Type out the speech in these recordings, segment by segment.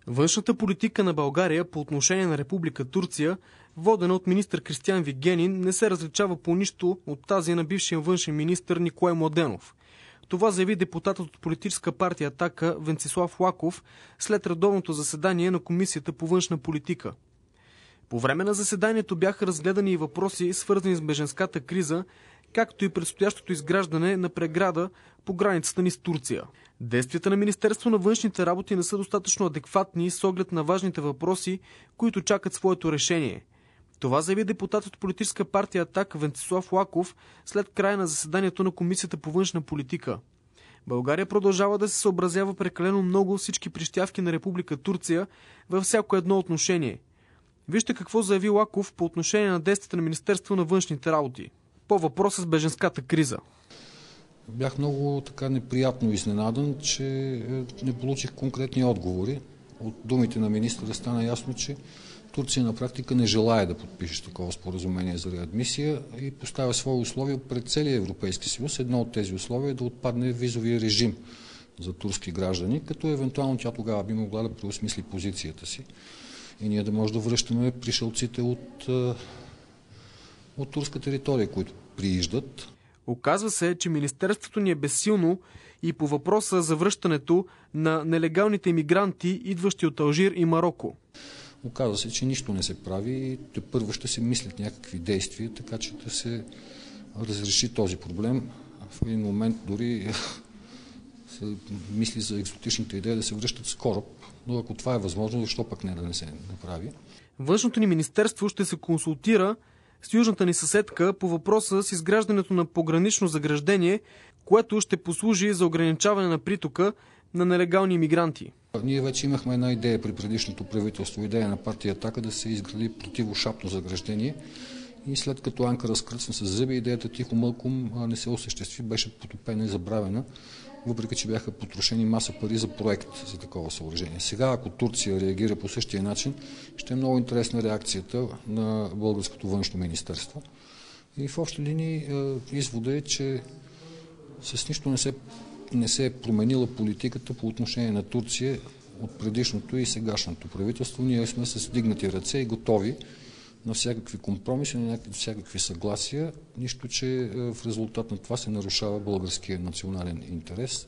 Външната политика на България по отношение на Република Турция, водена от министър Кристиан Вигенин, не се различава по нищо от тази на бившия външен министър Николай Младенов. Това заяви депутатът от политическа партия „Атака“ Венцислав Лаков след редовното заседание на Комисията по външна политика. По време на заседанието бяха разгледани и въпроси, свързани с бежанската криза, както и предстоящото изграждане на преграда по границата ни с Турция. Действията на Министерство на външните работи не са достатъчно адекватни с оглед на важните въпроси, които чакат своето решение. Това заяви депутат от политическа партия „Атака“ Венцислав Лаков след края на заседанието на Комисията по външна политика. България продължава да се съобразява прекалено много всички прищявки на Република Турция във всяко едно отношение. Вижте какво заяви Лаков по отношение на действията на Министерство на външните работи по въпроса с бежанската криза. Бях много неприятно изненадан, че не получих конкретни отговори. От думите на министъра стана ясно, че Турция на практика не желае да подпише такова споразумение за реадмисия и поставя свои условия пред целия Европейски съюз. Едно от тези условия е да отпадне визовия режим за турски граждани, като евентуално тя тогава би могла да преосмисли позицията си и ние да може да връщаме пришълците от турска територия, които прииждат. Оказва се, че министерството ни е безсилно и по въпроса за връщането на нелегалните имигранти, идващи от Алжир и Мароко. Оказва се, че нищо не се прави и тепърва ще се мислят някакви действия, така че да се разреши този проблем. В един момент дори се мисли за екзотичната идея да се връщат с кораб, но ако това е възможно, защо пък не да не се направи? Външното ни министерство ще се консултира с южната ни съседка по въпроса с изграждането на погранично заграждение, което ще послужи за ограничаване на притока на нелегални имигранти. Ние вече имахме една идея при предишното правителство, идея на партия „Атака“ да се изгради противошапно заграждение и след като Анкара скръцна с зъби, идеята тихо-мълком не се осъществи, беше потопена и забравена, въпреки че бяха потрошени маса пари за проект за такова съоръжение. Сега, ако Турция реагира по същия начин, ще е много интересна реакцията на българското външно министерство. И в общи линии извода е, че с нищо не се е променила политиката по отношение на Турция от предишното и сегашното правителство. Ние сме с дигнати ръце и готови на всякакви компромиси, на всякакви съгласия, нищо, че в резултат на това се нарушава българския национален интерес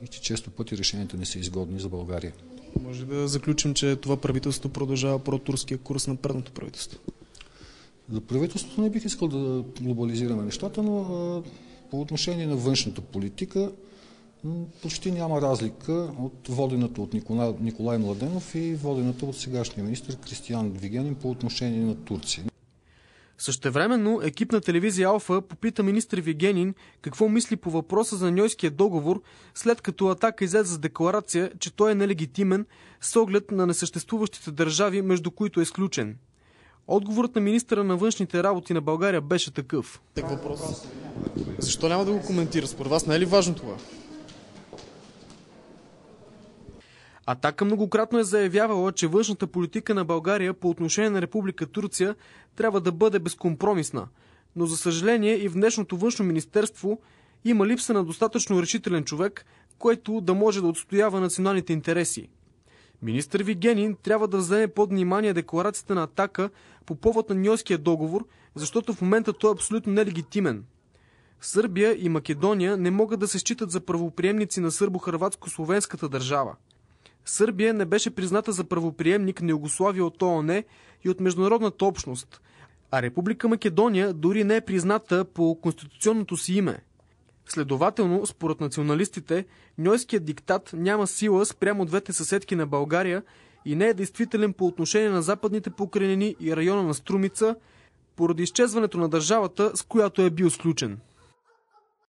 и че често пъти решенията не са изгодни за България. Може да заключим, че това правителство продължава протурския курс на предното правителство? За правителството не бих искал да глобализираме нещата, но по отношение на външната политика почти няма разлика от водената от Николай Младенов и водената от сегашния министър Кристиан Вигенин по отношение на Турция. Същевременно екип на телевизия Алфа попита министър Вигенин какво мисли по въпроса за Ньойския договор, след като „Атака“ излезе с декларация, че той е нелегитимен с оглед на несъществуващите държави, между които е сключен. Отговорът на министъра на външните работи на България беше такъв. Въпрос. Защо няма да го коментира? Според вас не е ли важно това? „Атака“ многократно е заявявала, че външната политика на България по отношение на Република Турция трябва да бъде безкомпромисна, но за съжаление и в днешното външно министерство има липса на достатъчно решителен човек, който да може да отстоява националните интереси. Министър Вигенин трябва да вземе под внимание декларацията на „Атака“ по повод на Ньойския договор, защото в момента той е абсолютно нелегитимен. Сърбия и Македония не могат да се считат за правоприемници на сърбо-хърватско-словенската държава. Сърбия не беше призната за правоприемник на Югославия от ООН и от международната общност, а Република Македония дори не е призната по конституционното си име. Следователно, според националистите, Ньойският диктат няма сила спрямо двете съседки на България и не е действителен по отношение на Западните покрайнини и района на Струмица, поради изчезването на държавата, с която е бил сключен.